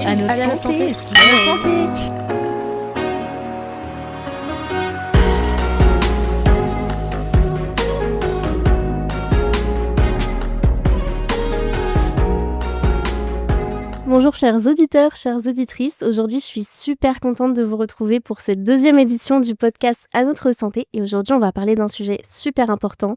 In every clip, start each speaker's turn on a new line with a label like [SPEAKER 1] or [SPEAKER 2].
[SPEAKER 1] À notre
[SPEAKER 2] Allez, à notre
[SPEAKER 1] santé.
[SPEAKER 2] santé.
[SPEAKER 1] À notre santé. Bonjour chers auditeurs, chères auditrices. Aujourd'hui, je suis super contente de vous retrouver pour cette deuxième édition du podcast À notre santé. Et aujourd'hui, on va parler d'un sujet super important,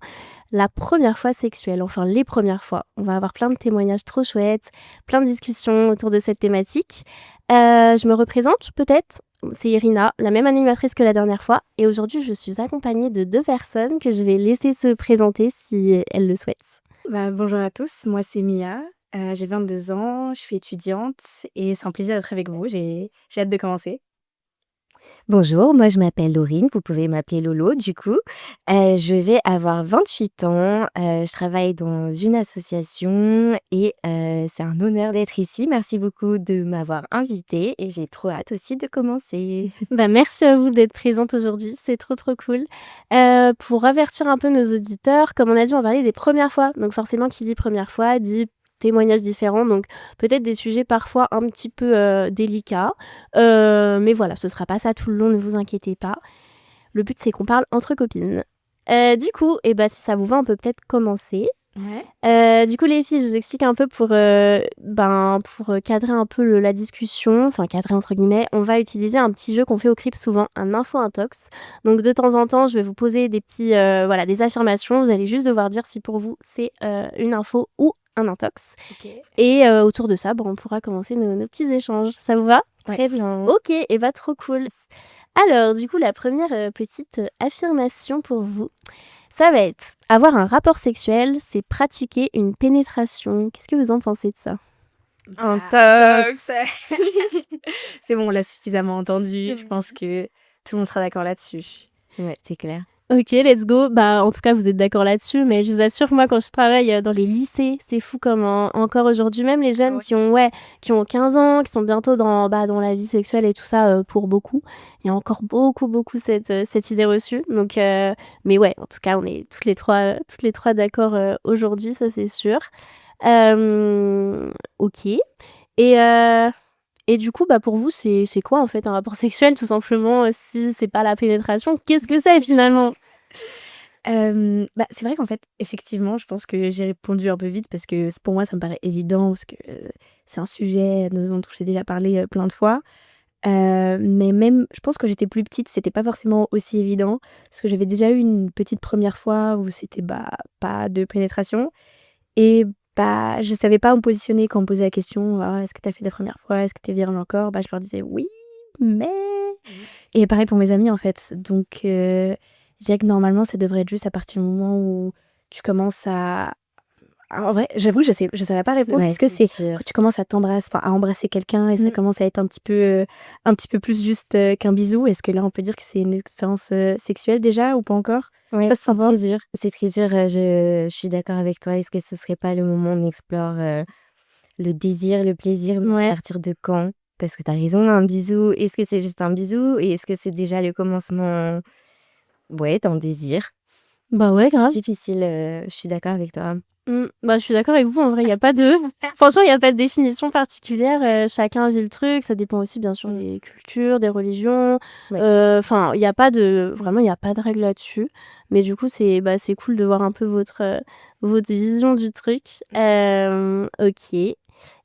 [SPEAKER 1] la première fois sexuelle, enfin les premières fois. On va avoir plein de témoignages trop chouettes, plein de discussions autour de cette thématique. Je me représente peut-être, c'est Irina, la même animatrice que la dernière fois. Et aujourd'hui, je suis accompagnée de 2 personnes que je vais laisser se présenter si elles le souhaitent.
[SPEAKER 2] Bonjour à tous, moi c'est Mia, j'ai 22 ans, je suis étudiante et c'est un plaisir d'être avec vous, j'ai hâte de commencer.
[SPEAKER 3] Bonjour, moi je m'appelle Laurine, vous pouvez m'appeler Lolo du coup. Je vais avoir 28 ans, je travaille dans une association et c'est un honneur d'être ici. Merci beaucoup de m'avoir invitée et j'ai trop hâte aussi de commencer.
[SPEAKER 1] Merci à vous d'être présente aujourd'hui, c'est trop cool. Pour avertir un peu nos auditeurs, comme on a dit, on va parler des premières fois. Donc forcément, qui dit première fois dit témoignages différents, donc peut-être des sujets parfois un petit peu délicats. Mais voilà, ce sera pas ça tout le long, ne vous inquiétez pas. Le but, c'est qu'on parle entre copines. Du coup, si ça vous va, on peut peut-être commencer.
[SPEAKER 2] Ouais.
[SPEAKER 1] Du coup, les filles, je vous explique un peu pour cadrer un peu la discussion, enfin cadrer entre guillemets, on va utiliser un petit jeu qu'on fait au CRIP souvent, un info-intox. Donc de temps en temps, je vais vous poser des affirmations, vous allez juste devoir dire si pour vous c'est une info ou un intox.
[SPEAKER 2] OK.
[SPEAKER 1] Et autour de ça, on pourra commencer nos petits échanges. Ça vous va ?
[SPEAKER 2] Ouais.
[SPEAKER 3] Très bien.
[SPEAKER 1] Ok, trop cool. Alors, du coup, la première petite affirmation pour vous, ça va être avoir un rapport sexuel, c'est pratiquer une pénétration. Qu'est-ce que vous en pensez de ça ?
[SPEAKER 3] Intox.
[SPEAKER 2] C'est bon, on l'a suffisamment entendu, je pense que tout le monde sera d'accord là-dessus.
[SPEAKER 3] Ouais, c'est clair.
[SPEAKER 1] Ok, let's go. En tout cas, vous êtes d'accord là-dessus, mais je vous assure, moi, quand je travaille dans les lycées, c'est fou comme encore aujourd'hui, même les jeunes
[SPEAKER 2] Ouais.
[SPEAKER 1] qui ont 15 ans, qui sont bientôt dans la vie sexuelle et tout ça, pour beaucoup, il y a encore beaucoup cette idée reçue. Donc, mais ouais, en tout cas, on est toutes les trois d'accord aujourd'hui, ça c'est sûr. Ok. Et du coup, pour vous, c'est quoi en fait un rapport sexuel, tout simplement, si c'est pas la pénétration, qu'est-ce que c'est finalement ?
[SPEAKER 2] C'est vrai qu'en fait, effectivement, je pense que j'ai répondu un peu vite parce que pour moi, ça me paraît évident parce que c'est un sujet dont j'ai déjà parlé plein de fois. Mais même, je pense que j'étais plus petite, c'était pas forcément aussi évident parce que j'avais déjà eu une petite première fois où c'était pas de pénétration et je savais pas où me positionner quand on me posait la question: «Ah, est-ce que tu as fait la première fois? Est-ce que tu es vierge encore?» Je leur disais: «Oui, mais» et pareil pour mes amis, en fait. Donc je dirais que normalement, ça devrait être juste à partir du moment où tu commences à en vrai, j'avoue, je savais pas répondre.
[SPEAKER 3] Ouais,
[SPEAKER 2] Est-ce que
[SPEAKER 3] c'est
[SPEAKER 2] c'est
[SPEAKER 3] sûr.
[SPEAKER 2] quand tu commences à embrasser quelqu'un et ça commence à être un petit peu plus juste, qu'un bisou? Est-ce que là, on peut dire que c'est une expérience, sexuelle déjà ou pas encore? Je sais
[SPEAKER 3] Ouais,
[SPEAKER 2] pas ce que tu en
[SPEAKER 3] c'est très
[SPEAKER 2] penses?
[SPEAKER 3] dur. C'est très dur, je suis d'accord avec toi. Est-ce que ce serait pas le moment où on explore, le désir, le plaisir, mais à
[SPEAKER 1] Ouais.
[SPEAKER 3] partir de quand? Parce que tu as raison, un bisou, est-ce que c'est juste un bisou et est-ce que c'est déjà le commencement, ouais, d'un désir?
[SPEAKER 1] Ouais, grave.
[SPEAKER 3] Difficile, je suis d'accord avec toi.
[SPEAKER 1] Je suis d'accord avec vous, en vrai, il y a pas de franchement, il y a pas de définition particulière, chacun vit le truc, ça dépend aussi bien sûr des cultures, des religions,
[SPEAKER 3] Ouais.
[SPEAKER 1] enfin, il y a pas de règle là-dessus, mais du coup, c'est cool de voir un peu votre vision du truc. OK.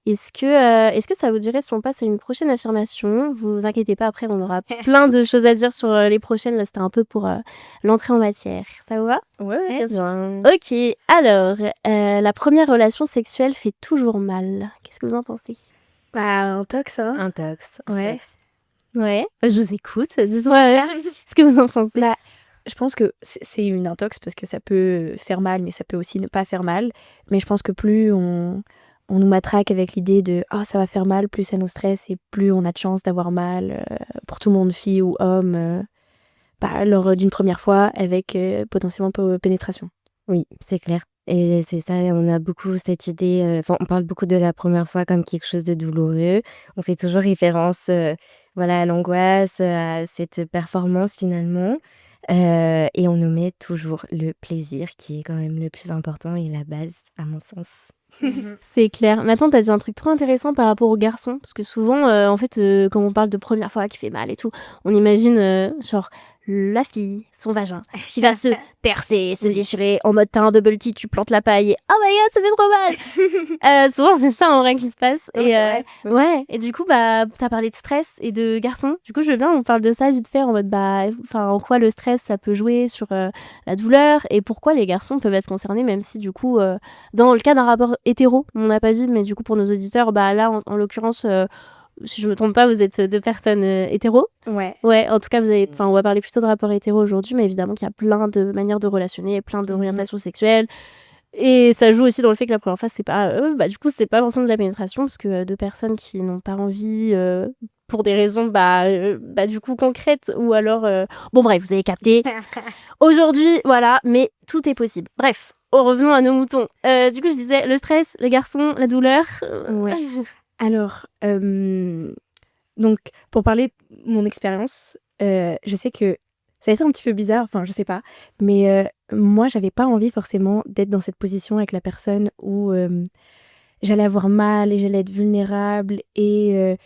[SPEAKER 1] Est-ce que ça vous dirait si on passe à une prochaine affirmation? Vous inquiétez pas, après on aura plein de choses à dire sur, les prochaines, là, c'était un peu pour, l'entrée en matière. Ça vous va?
[SPEAKER 3] Ouais,
[SPEAKER 2] Bien sûr.
[SPEAKER 3] bien.
[SPEAKER 1] OK, alors, la première relation sexuelle fait toujours mal. Qu'est-ce que vous en pensez?
[SPEAKER 2] Intox, hein?
[SPEAKER 3] Intox,
[SPEAKER 2] Ouais.
[SPEAKER 3] intox.
[SPEAKER 1] Ouais, je vous écoute, dites-moi, ce que vous en pensez?
[SPEAKER 2] Bah, je pense que c'est une intox parce que ça peut faire mal, mais ça peut aussi ne pas faire mal. Mais je pense que plus on nous matraque avec l'idée de «Ah, ça va faire mal», plus ça nous stresse et plus on a de chances d'avoir mal, pour tout le monde, fille ou homme, lors d'une première fois avec, potentiellement pénétration.
[SPEAKER 3] Oui, c'est clair et c'est ça, on a beaucoup cette idée, enfin, on parle beaucoup de la première fois comme quelque chose de douloureux. On fait toujours référence, voilà, à l'angoisse, à cette performance finalement, et on omet toujours le plaisir qui est quand même le plus important et la base à mon sens.
[SPEAKER 1] C'est clair. Mais attends, t'as dit un truc trop intéressant par rapport aux garçons. Parce que souvent, en fait, quand on parle de première fois qui fait mal et tout, on imagine, genre, la fille, son vagin, qui va se percer, se déchirer, en mode t'as un bubble tea, tu plantes la paille et oh my god, ça fait trop mal. Souvent, c'est ça en vrai qui se passe.
[SPEAKER 2] Non,
[SPEAKER 1] Et
[SPEAKER 2] c'est vrai.
[SPEAKER 1] ouais, et du coup, bah, t'as parlé de stress et de garçons. Du coup, je veux bien, on parle de ça vite fait, en mode, bah, enfin, en quoi le stress, ça peut jouer sur la douleur et pourquoi les garçons peuvent être concernés, même si, du coup, dans le cas d'un rapport hétéro, on n'a pas dit, mais du coup, pour nos auditeurs, bah là, en l'occurrence, si je me trompe pas, vous êtes deux personnes hétéros.
[SPEAKER 2] Ouais.
[SPEAKER 1] Ouais, en tout cas, on va parler plutôt de rapport hétéro aujourd'hui, mais évidemment qu'il y a plein de manières de relationner, plein d'orientations sexuelles. Et ça joue aussi dans le fait que la première fois, c'est pas, du coup, c'est pas forcément de la pénétration, parce que deux personnes qui n'ont pas envie, pour des raisons, du coup, concrètes, ou alors, bon, bref, vous avez capté. Aujourd'hui, voilà, mais tout est possible. Bref, revenons à nos moutons. Du coup, je disais, le stress, les garçons, la douleur.
[SPEAKER 2] Ouais. Alors, donc, pour parler de mon expérience, je sais que ça a été un petit peu bizarre, enfin, je sais pas, mais moi, j'avais pas envie forcément d'être dans cette position avec la personne où j'allais avoir mal et j'allais être vulnérable et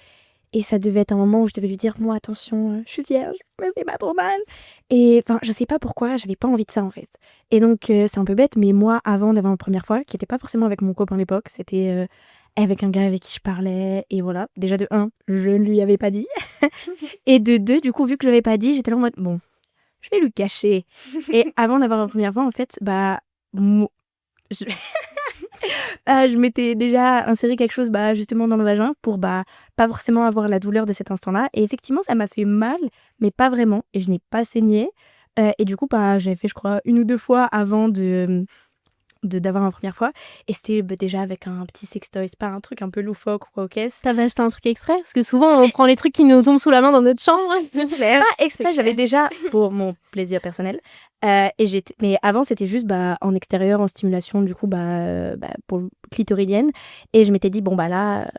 [SPEAKER 2] ça devait être un moment où je devais lui dire, moi, attention, je suis vierge, me fais pas trop mal. Et enfin, je sais pas pourquoi, j'avais pas envie de ça en fait. Et donc, c'est un peu bête, mais moi, avant d'avoir ma première fois, qui était pas forcément avec mon copain à l'époque, c'était avec un gars avec qui je parlais. Et voilà, déjà de un, je ne lui avais pas dit. Et de deux, du coup, vu que je l'avais pas dit, j'étais là en mode, bon, je vais lui cacher. Et avant d'avoir ma première fois, en fait, je, je m'étais déjà inséré quelque chose justement dans le vagin pour pas forcément avoir la douleur de cet instant-là. Et effectivement, ça m'a fait mal, mais pas vraiment. Et je n'ai pas saigné. Et du coup, j'avais fait, je crois, 1 ou 2 fois avant d'avoir ma première fois. Et c'était déjà avec un petit sextoy. C'est pas un truc un peu loufoque ou quoi aux caisses.
[SPEAKER 1] T'avais acheté un truc exprès? Parce que souvent, on prend les trucs qui nous tombent sous la main dans notre chambre.
[SPEAKER 2] Pas exprès, j'avais déjà pour mon plaisir personnel. Mais avant, c'était juste en extérieur, en stimulation, du coup, pour clitoridienne. Et je m'étais dit, bon, là,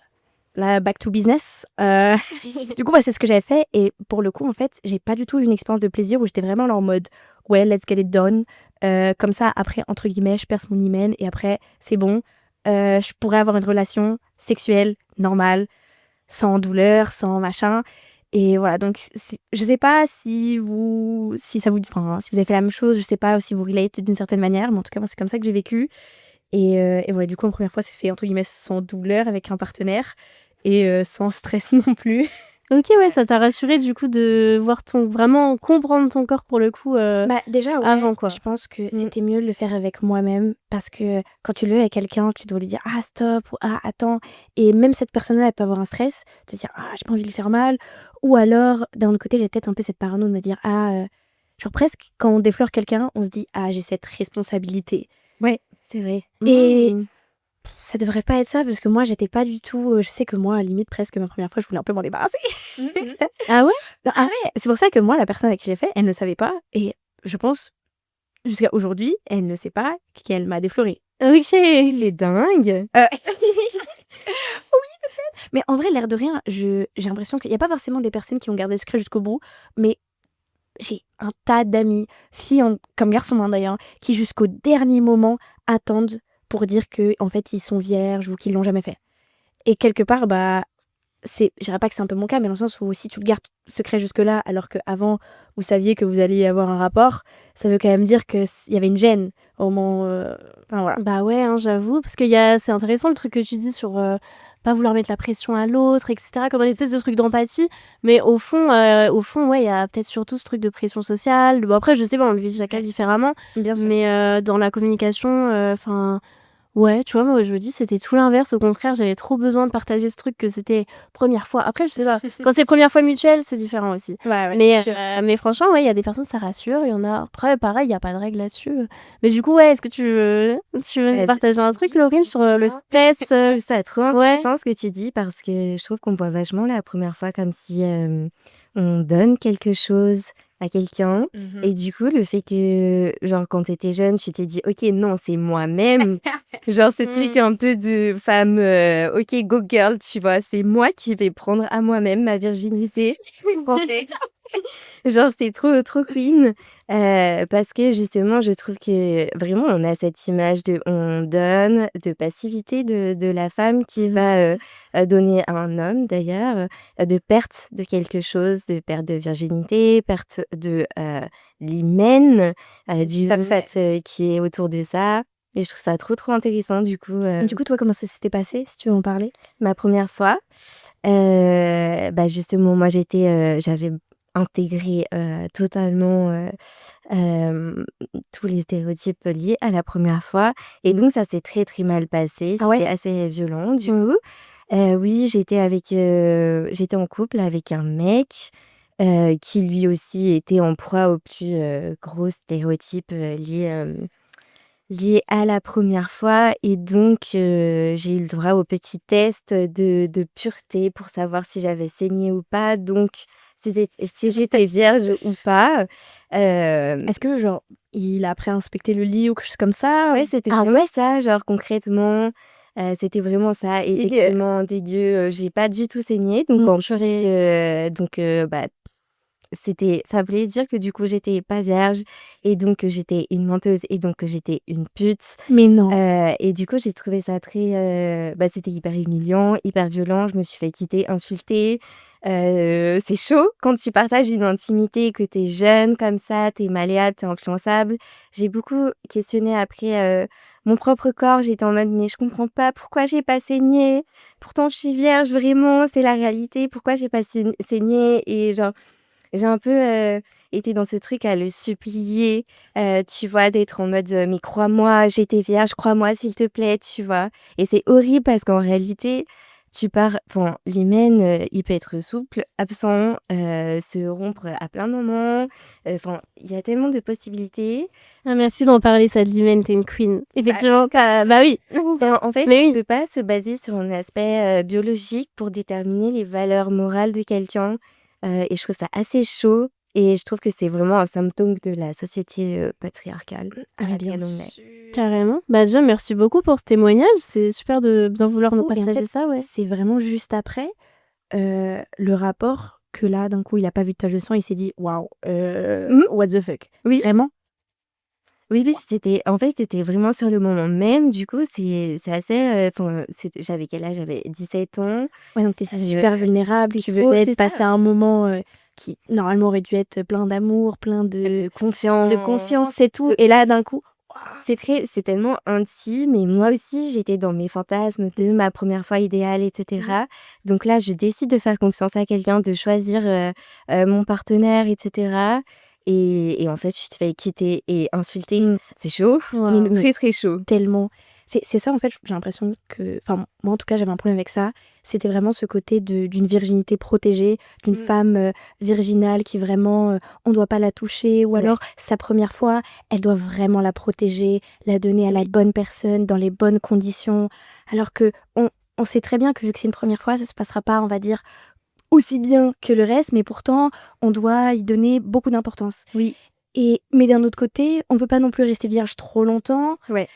[SPEAKER 2] back to business. Du coup, c'est ce que j'avais fait. Et pour le coup, en fait, j'ai pas du tout eu une expérience de plaisir où j'étais vraiment là en mode, ouais, let's get it done. Comme ça, après, entre guillemets, je perce mon hymen et après, c'est bon. Je pourrais avoir une relation sexuelle normale, sans douleur, sans machin. Et voilà, donc je sais pas si si vous avez fait la même chose, je sais pas si vous relate d'une certaine manière, mais en tout cas, moi, c'est comme ça que j'ai vécu. Et voilà, du coup, la première fois, c'est fait, entre guillemets, sans douleur avec un partenaire et sans stress non plus.
[SPEAKER 1] Ok, ouais, ça t'a rassuré du coup de voir vraiment comprendre ton corps pour le coup
[SPEAKER 2] Déjà, ouais,
[SPEAKER 1] avant quoi.
[SPEAKER 2] je pense que c'était mieux de le faire avec moi-même parce que quand tu le fais avec quelqu'un, tu dois lui dire ah stop ou ah attends. Et même cette personne-là, elle peut avoir un stress, de se dire ah j'ai pas envie de lui faire mal. Ou alors, d'un autre côté, j'ai peut-être un peu cette parano de me dire genre presque quand on déflore quelqu'un, on se dit ah j'ai cette responsabilité.
[SPEAKER 3] Ouais, c'est vrai.
[SPEAKER 2] Et ça devrait pas être ça parce que moi j'étais pas du tout je sais que moi à la limite presque ma première fois je voulais un peu m'en débarrasser.
[SPEAKER 1] Ah ouais?
[SPEAKER 2] Ah ouais, c'est pour ça que moi la personne avec qui j'ai fait elle ne savait pas et je pense jusqu'à aujourd'hui elle ne sait pas qu'elle m'a défloré.
[SPEAKER 1] Ok.
[SPEAKER 3] C'est dingue.
[SPEAKER 2] Mais en vrai l'air de rien j'ai l'impression qu'il y a pas forcément des personnes qui ont gardé le secret jusqu'au bout, mais j'ai un tas d'amis filles comme garçons d'ailleurs qui jusqu'au dernier moment attendent pour dire que en fait ils sont vierges ou qu'ils l'ont jamais fait. Et quelque part je dirais pas que c'est un peu mon cas, mais dans le sens où si tu le gardes secret jusque-là, alors qu'avant, vous saviez que vous alliez avoir un rapport, ça veut quand même dire qu'il y avait une gêne au moment... Enfin, voilà.
[SPEAKER 1] Bah ouais, hein, j'avoue. Parce que c'est intéressant le truc que tu dis sur pas vouloir mettre la pression à l'autre, etc. Comme une espèce de truc d'empathie. Mais au fond, ouais, il y a peut-être surtout ce truc de pression sociale. Bon, après, je sais pas, on le vit chacun différemment.
[SPEAKER 2] Bien sûr.
[SPEAKER 1] Mais dans la communication, ouais, tu vois, moi, je me dis, c'était tout l'inverse. Au contraire, j'avais trop besoin de partager ce truc que c'était première fois. Après, je sais pas, quand c'est première fois mutuelle, c'est différent aussi.
[SPEAKER 2] Ouais,
[SPEAKER 1] Mais franchement, ouais, il y a des personnes, ça rassure. Il y en a, après, pareil, il n'y a pas de règle là-dessus. Mais du coup, ouais, est-ce que tu veux nous partager un truc, Laurine, sur le stress
[SPEAKER 3] C'est trop intéressant ce que tu dis parce que je trouve qu'on voit vachement la première fois comme si on donne quelque chose à quelqu'un. Et du coup, le fait que, genre, quand t'étais jeune, tu t'es dit, ok, non, c'est moi-même. Genre, ce truc un peu de femme, ok, go girl, tu vois, c'est moi qui vais prendre à moi-même ma virginité. Genre, c'est trop, trop queen. Parce que justement, je trouve que vraiment, on a cette image de on donne, de passivité de la femme qui va donner à un homme d'ailleurs, de perte de quelque chose, de perte de virginité, perte de l'hymen, du
[SPEAKER 2] Tout à
[SPEAKER 3] fait
[SPEAKER 2] fait.
[SPEAKER 3] qui est autour de ça. Et je trouve ça trop, trop intéressant. Du coup,
[SPEAKER 2] Du coup, toi, comment ça s'était passé, si tu veux en parler?
[SPEAKER 3] ma première fois, bah, justement, moi, j'avais intégré totalement tous les stéréotypes liés à la première fois. Et donc, ça s'est très, très mal passé.
[SPEAKER 2] Ah ouais?
[SPEAKER 3] C'était assez violent, du coup. Oui, j'étais en couple avec un mec qui lui aussi était en proie aux plus gros stéréotypes liés à la première fois. Et donc, j'ai eu le droit au petit test de pureté pour savoir si j'avais saigné ou pas, donc si j'étais vierge ou pas.
[SPEAKER 2] Est-ce que, genre, il a après inspecté le lit ou quelque chose comme ça?
[SPEAKER 3] Ouais, c'était
[SPEAKER 2] Ah
[SPEAKER 3] vraiment
[SPEAKER 2] ouais?
[SPEAKER 3] ça, genre concrètement, c'était vraiment ça. Et
[SPEAKER 2] Et
[SPEAKER 3] effectivement, dégueu, j'ai pas du tout saigné, donc en plus,
[SPEAKER 2] purée.
[SPEAKER 3] bah, ça voulait dire que du coup, j'étais pas vierge et donc que j'étais une menteuse et donc que j'étais une pute.
[SPEAKER 2] Mais non.
[SPEAKER 3] Et du coup, j'ai trouvé ça très, bah, c'était hyper humiliant, hyper violent. Je me suis fait quitter, insulter. C'est chaud quand tu partages une intimité, que tu es jeune comme ça, tu es malléable, tu es influençable. J'ai beaucoup questionné après, mon propre corps. J'étais en mode: «Mais je comprends pas pourquoi j'ai pas saigné? Pourtant je suis vierge, vraiment, c'est la réalité. Pourquoi j'ai pas saigné?» Et genre, j'ai un peu été dans ce truc à le supplier, tu vois? D'être en mode: «Mais crois-moi, j'étais vierge, crois-moi s'il te plaît», tu vois? Et c'est horrible parce qu'en réalité, l'hymen, il peut être souple, absent, se rompre à plein de moments, enfin, il y a tellement de possibilités.
[SPEAKER 1] Ah, merci d'en parler, ça, de l'hymen, tu une queen.
[SPEAKER 3] Bah,
[SPEAKER 1] Effectivement, bah oui.
[SPEAKER 3] en fait,
[SPEAKER 1] Mais
[SPEAKER 3] on
[SPEAKER 1] oui.
[SPEAKER 3] peut pas se baser sur un aspect biologique pour déterminer les valeurs morales de quelqu'un, et je trouve ça assez chaud et je trouve que c'est vraiment un symptôme de la société patriarcale
[SPEAKER 2] Ah
[SPEAKER 3] à
[SPEAKER 2] mais bien
[SPEAKER 3] laquelle on est.
[SPEAKER 2] sûr.
[SPEAKER 1] Carrément. Bah, déjà, merci beaucoup pour ce témoignage. C'est super de bien
[SPEAKER 2] C'est
[SPEAKER 1] vouloir nous
[SPEAKER 2] fou et en
[SPEAKER 1] partager
[SPEAKER 2] fait,
[SPEAKER 1] ça, ouais.
[SPEAKER 2] c'est vraiment juste après, le rapport que là, d'un coup, il a pas vu de tache de sang, il s'est dit: «Waouh,
[SPEAKER 3] Mmh,
[SPEAKER 2] what the fuck?»
[SPEAKER 3] oui,
[SPEAKER 2] Vraiment?
[SPEAKER 3] oui, oui, c'était vraiment sur le moment même. Du coup, c'est assez, enfin, j'avais quel âge? J'avais 17 ans.
[SPEAKER 2] Ouais, donc tu es
[SPEAKER 3] Je
[SPEAKER 2] super vulnérable,
[SPEAKER 3] C'est
[SPEAKER 2] tu
[SPEAKER 3] trop
[SPEAKER 2] venais de
[SPEAKER 3] c'est
[SPEAKER 2] passer
[SPEAKER 3] ça,
[SPEAKER 2] un moment, qui normalement aurait dû être plein d'amour, plein
[SPEAKER 3] de
[SPEAKER 2] de
[SPEAKER 3] confiance,
[SPEAKER 2] confiance et tout
[SPEAKER 3] de
[SPEAKER 2] et là, d'un coup,
[SPEAKER 3] c'est tellement intime et moi aussi, j'étais dans mes fantasmes de ma première fois idéale et
[SPEAKER 2] mmh,
[SPEAKER 3] cetera. Donc là, je décide de faire confiance à quelqu'un, de choisir, mon partenaire et cetera. Et en fait, je te fais quitter et insulter.
[SPEAKER 2] mmh,
[SPEAKER 3] C'est chaud,
[SPEAKER 2] mais
[SPEAKER 1] Waouh.
[SPEAKER 3] c'est très, très chaud.
[SPEAKER 2] tellement. C'est ça en fait, j'ai l'impression que enfin moi en tout cas j'avais un problème avec ça. C'était vraiment ce côté d'une virginité protégée, d'une
[SPEAKER 3] Mmh,
[SPEAKER 2] femme, virginale qui vraiment, on doit pas la toucher ou
[SPEAKER 3] ouais,
[SPEAKER 2] alors sa première fois, elle doit vraiment la protéger, la donner à la
[SPEAKER 3] oui,
[SPEAKER 2] bonne personne, dans les bonnes conditions. Alors qu'on sait très bien que vu que c'est une première fois, ça se passera pas, on va dire, aussi bien que le reste, mais pourtant on doit y donner beaucoup d'importance.
[SPEAKER 3] oui,
[SPEAKER 2] Et mais d'un autre côté, on peut pas non plus rester vierge trop longtemps
[SPEAKER 3] ouais.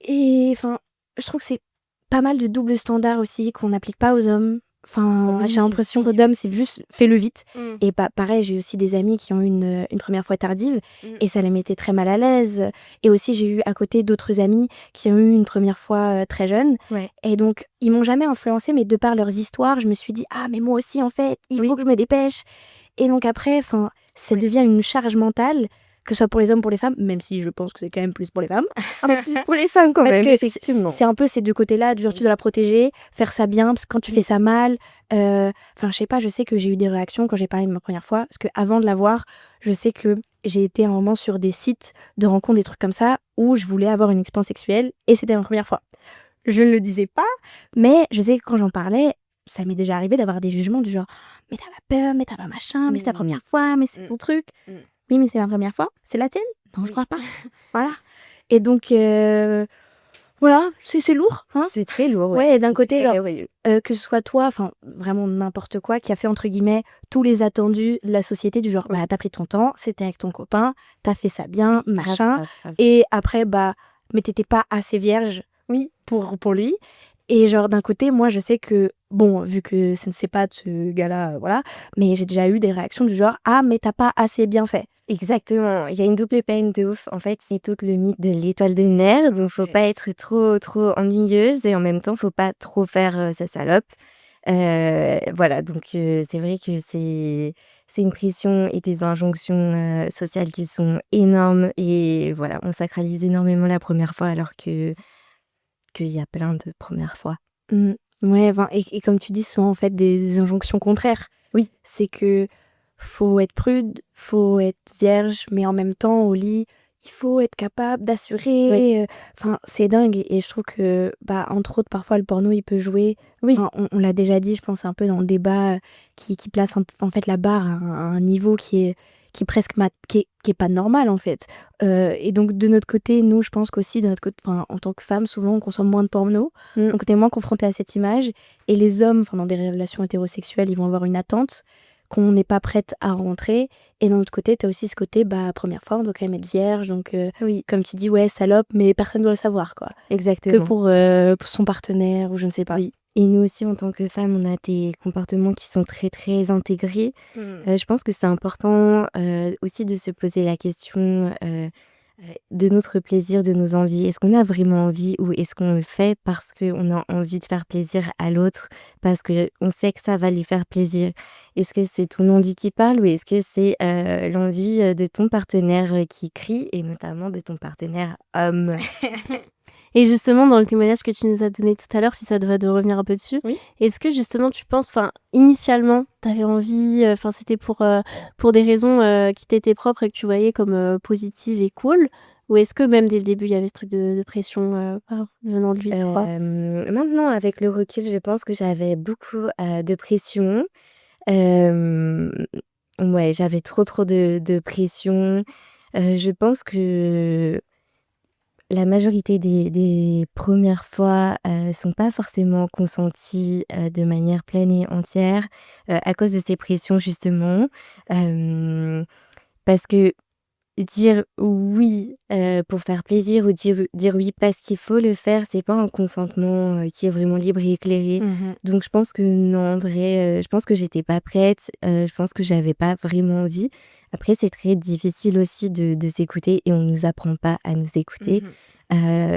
[SPEAKER 2] et enfin, je trouve que c'est pas mal de doubles standards aussi qu'on n'applique pas aux hommes. Enfin, j'ai
[SPEAKER 3] Oui,
[SPEAKER 2] l'impression que
[SPEAKER 3] oui.
[SPEAKER 2] d'hommes, c'est juste fais-le vite.
[SPEAKER 1] Mmh.
[SPEAKER 2] Et pareil, j'ai aussi des amis qui ont eu une première fois tardive
[SPEAKER 3] Mmh,
[SPEAKER 2] et ça les mettait très mal à l'aise. Et aussi, j'ai eu à côté d'autres amis qui ont eu une première fois très jeune.
[SPEAKER 3] ouais,
[SPEAKER 2] Et donc, ils m'ont jamais influencé, mais de par leurs histoires, je me suis dit, ah, mais moi aussi, en fait, il
[SPEAKER 3] oui,
[SPEAKER 2] faut que je me dépêche. Et donc après, enfin, ça
[SPEAKER 3] oui.
[SPEAKER 2] devient une charge mentale, que ce soit pour les hommes, pour les femmes, même si je pense que c'est quand même plus pour les femmes.
[SPEAKER 3] Un peu plus pour les femmes quand
[SPEAKER 2] Parce
[SPEAKER 3] même,
[SPEAKER 2] que
[SPEAKER 3] effectivement.
[SPEAKER 2] c'est un peu ces 2 côtés-là, de vertu de la protéger, faire ça bien, parce que quand tu fais
[SPEAKER 3] Oui,
[SPEAKER 2] ça mal, enfin je sais pas, je sais que j'ai eu des réactions quand j'ai parlé de ma première fois, parce qu'avant de l'avoir, je sais que j'ai été un moment sur des sites de rencontres, des trucs comme ça, où je voulais avoir une expérience sexuelle et c'était ma première fois. Je ne le disais pas, mais je sais que quand j'en parlais, ça m'est déjà arrivé d'avoir des jugements du genre: «Mais tu pas peur, mais tu pas machin, mais c'est ta
[SPEAKER 3] mmh,
[SPEAKER 2] première fois, mais c'est
[SPEAKER 3] mmh,
[SPEAKER 2] ton truc».
[SPEAKER 3] mmh,
[SPEAKER 2] «Oui, mais c'est ma première fois, c'est la tienne?» «Non, je
[SPEAKER 3] oui.
[SPEAKER 2] crois pas». Voilà et donc voilà, c'est lourd, hein.
[SPEAKER 3] C'est très lourd, ouais,
[SPEAKER 2] Ouais et d'un
[SPEAKER 3] c'est
[SPEAKER 2] côté, genre,
[SPEAKER 3] très oui,
[SPEAKER 2] que ce soit toi, enfin, vraiment n'importe quoi, qui a fait, entre guillemets, «tous les attendus» de la société du genre,
[SPEAKER 3] oui,
[SPEAKER 2] bah, tu pris ton temps, c'était avec ton copain, t'as fait ça bien,
[SPEAKER 3] oui, grave,
[SPEAKER 2] machin
[SPEAKER 3] grave, grave.
[SPEAKER 2] et après, bah, mais tu pas assez vierge
[SPEAKER 3] Oui,
[SPEAKER 2] pour lui Et genre, d'un côté, moi, je sais que, bon, vu que ça ne sait pas de ce gars-là, voilà, mais j'ai déjà eu des réactions du genre, ah, mais t'as pas assez bien fait.
[SPEAKER 3] Exactement, il y a une double peine de ouf. En fait, c'est tout le mythe de l'étoile de mer, donc faut pas être trop ennuyeuse et en même temps, faut pas trop faire, sa salope. Voilà, donc c'est vrai que c'est une pression et des injonctions, sociales qui sont énormes et voilà, on sacralise énormément la première fois alors qu'il y a plein de premières fois.
[SPEAKER 2] Mmh. Ouais, enfin, et comme tu dis, ce sont en fait des injonctions contraires.
[SPEAKER 3] Oui.
[SPEAKER 2] C'est que faut être prude, faut être vierge, mais en même temps, au lit, il faut être capable
[SPEAKER 3] Oui.
[SPEAKER 2] d'assurer. Enfin, c'est dingue. Et je trouve que, bah, entre autres, parfois, le porno, il peut jouer.
[SPEAKER 3] Oui.
[SPEAKER 2] Enfin, on l'a déjà dit, je pense, un peu dans le débat qui place en fait la barre à un niveau qui est presque qui est pas normal, en fait. Et donc, de notre côté, nous, je pense qu'aussi, de notre côté, enfin, en tant que femme, souvent, on consomme moins de porno.
[SPEAKER 3] Mmh.
[SPEAKER 2] Donc, on est moins confronté à cette image. Et les hommes, enfin, dans des relations hétérosexuelles, ils vont avoir une attente qu'on n'est pas prête à rentrer. Et d'un autre côté, tu as aussi ce côté, bah, première fois, on doit quand même être vierge. Donc,
[SPEAKER 3] Oui,
[SPEAKER 2] comme tu dis, ouais, salope, mais personne ne doit le savoir, quoi. Que
[SPEAKER 3] exactement.
[SPEAKER 2] pour son partenaire ou je ne sais pas.
[SPEAKER 3] Oui et nous aussi, en tant que femmes, on a des comportements qui sont très, très intégrés. Je pense que c'est important, aussi de se poser la question, de notre plaisir, de nos envies. Est-ce qu'on a vraiment envie ou est-ce qu'on le fait parce qu'on a envie de faire plaisir à l'autre, parce qu'on sait que ça va lui faire plaisir? Est-ce que c'est ton envie qui parle ou est-ce que c'est, l'envie, de ton partenaire, qui crie et notamment de ton partenaire homme?
[SPEAKER 1] Et justement, dans le témoignage que tu nous as donné tout à l'heure, si ça devrait de revenir un peu dessus,
[SPEAKER 2] Oui.
[SPEAKER 1] est-ce que justement tu penses, enfin, initialement, t'avais envie, enfin, c'était pour des raisons qui t'étaient propres et que tu voyais comme positives et cool, ou est-ce que même dès le début, il y avait ce truc de pression venant de lui, tu crois?
[SPEAKER 3] Maintenant, avec le recul, je pense que j'avais beaucoup, de pression. Hem, ouais, j'avais trop de pression. Je pense que la majorité des premières fois, sont pas forcément consenties, de manière pleine et entière, à cause de ces pressions justement. Hem, Parce que dire oui, pour faire plaisir ou dire oui parce qu'il faut le faire, c'est pas un consentement, qui est vraiment libre et éclairé.
[SPEAKER 2] Mhm.
[SPEAKER 3] Donc je pense que non, en vrai, je pense que j'étais pas prête, je pense que j'avais pas vraiment envie. Après c'est très difficile aussi de s'écouter et on nous apprend pas à nous écouter.
[SPEAKER 2] Mhm.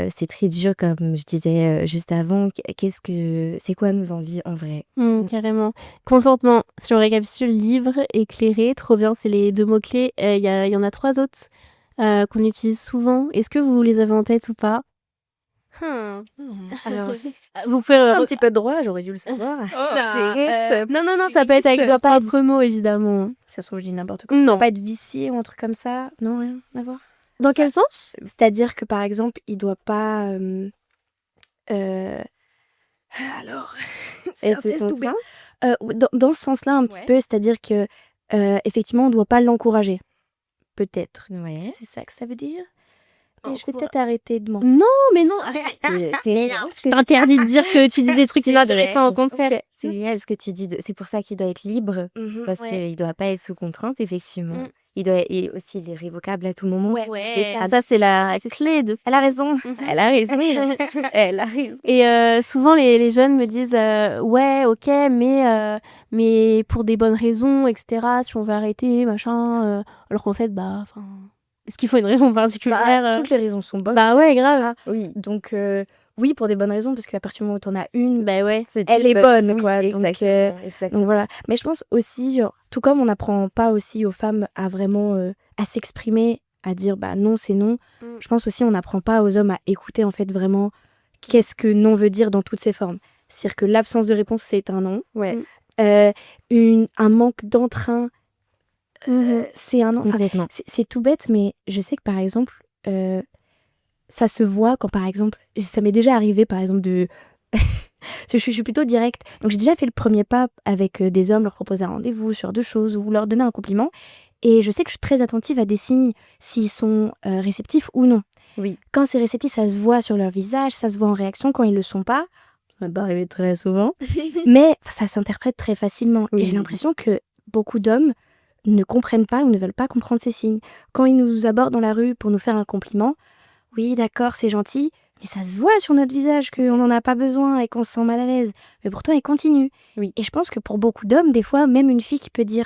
[SPEAKER 3] C'est très dur comme je disais, juste avant. C'est quoi nos envies en vrai?
[SPEAKER 1] Carrément. Consentement, si on récapitule, libre, éclairé, trop bien, c'est les 2 mots-clés. Il y en a 3 autres, qu'on utilise souvent. Est-ce que vous les avez en tête ou pas?
[SPEAKER 2] Alors,
[SPEAKER 1] Vous pouvez,
[SPEAKER 2] un petit peu de droit, j'aurais dû le savoir.
[SPEAKER 1] non, ça peut être avec doit pas être mot, évidemment.
[SPEAKER 2] Ça se trouve, je dis n'importe quoi.
[SPEAKER 1] Non.
[SPEAKER 2] Pas être vicié ou un truc comme ça. Non, rien à voir.
[SPEAKER 1] Dans quel sens?
[SPEAKER 2] C'est-à-dire que, par exemple, il doit pas... alors, c'est un
[SPEAKER 3] Être
[SPEAKER 2] test ou bien
[SPEAKER 3] contraint?
[SPEAKER 2] dans ce sens-là, un petit
[SPEAKER 3] Ouais.
[SPEAKER 2] peu, c'est-à-dire que, effectivement, on doit pas l'encourager. Peut-être.
[SPEAKER 3] Ouais.
[SPEAKER 2] C'est ça que ça veut dire? Mais je vais
[SPEAKER 1] Encoura
[SPEAKER 2] peut-être arrêter de mentir.
[SPEAKER 1] Non, mais non, arrête!
[SPEAKER 3] C'est
[SPEAKER 1] Je t'interdis de dire que tu dis des trucs inintéressants, au contraire.
[SPEAKER 3] C'est réel ce que tu dis. C'est pour ça qu'il doit être libre,
[SPEAKER 2] Mhm.
[SPEAKER 3] parce
[SPEAKER 1] Ouais.
[SPEAKER 3] qu'il doit pas être sous contrainte, effectivement.
[SPEAKER 1] Mmh.
[SPEAKER 3] Et aussi, il est révocable à tout moment.
[SPEAKER 1] Ouais,
[SPEAKER 3] ça.
[SPEAKER 1] ça c'est la clé de
[SPEAKER 2] Elle a raison.
[SPEAKER 3] Elle a raison. Elle a raison.
[SPEAKER 1] et souvent les jeunes me disent, «Ouais, OK, mais pour des bonnes raisons et cetera, si on veut arrêter, machin», alors qu'en fait, bah, enfin, est-ce qu'il faut une raison particulière,
[SPEAKER 2] Bah, toutes les raisons sont bonnes.
[SPEAKER 1] Bah ouais, grave.
[SPEAKER 3] Oui.
[SPEAKER 2] Donc, oui, pour des bonnes raisons, parce qu'à partir du moment où t'en as une,
[SPEAKER 1] Bah ouais.
[SPEAKER 2] elle est bonne,
[SPEAKER 3] Oui,
[SPEAKER 2] quoi.
[SPEAKER 3] exactement.
[SPEAKER 2] Donc voilà. Mais je pense aussi, genre, tout comme on n'apprend pas aussi aux femmes à vraiment à s'exprimer, à dire bah non, c'est non, je pense aussi on n'apprend pas aux hommes à écouter en fait vraiment qu'est-ce que non veut dire dans toutes ses formes. C'est-à-dire que l'absence de réponse, c'est un non.
[SPEAKER 3] Ouais.
[SPEAKER 2] Un manque d'entrain, c'est un non. Enfin,
[SPEAKER 3] Complètement.
[SPEAKER 2] c'est tout bête, mais je sais que par exemple, ça se voit quand par exemple, ça m'est déjà arrivé par exemple de... Parce que je suis plutôt directe. Donc j'ai déjà fait le premier pas avec des hommes, leur proposer un rendez-vous sur 2 choses ou leur donner un compliment. Et je sais que je suis très attentive à des signes, s'ils sont réceptifs ou non.
[SPEAKER 3] Oui.
[SPEAKER 2] Quand c'est réceptif, ça se voit sur leur visage, ça se voit en réaction. Quand ils le sont pas, ça va pas arriver très souvent, mais ça s'interprète très facilement.
[SPEAKER 3] Oui.
[SPEAKER 2] Et j'ai l'impression que beaucoup d'hommes ne comprennent pas ou ne veulent pas comprendre ces signes. Quand ils nous abordent dans la rue pour nous faire un compliment, oui, d'accord, c'est gentil, mais ça se voit sur notre visage qu'on n'en a pas besoin et qu'on se sent mal à l'aise. Mais pourtant, il continue.
[SPEAKER 3] Oui.
[SPEAKER 2] Et je pense que pour beaucoup d'hommes, des fois, même une fille qui peut dire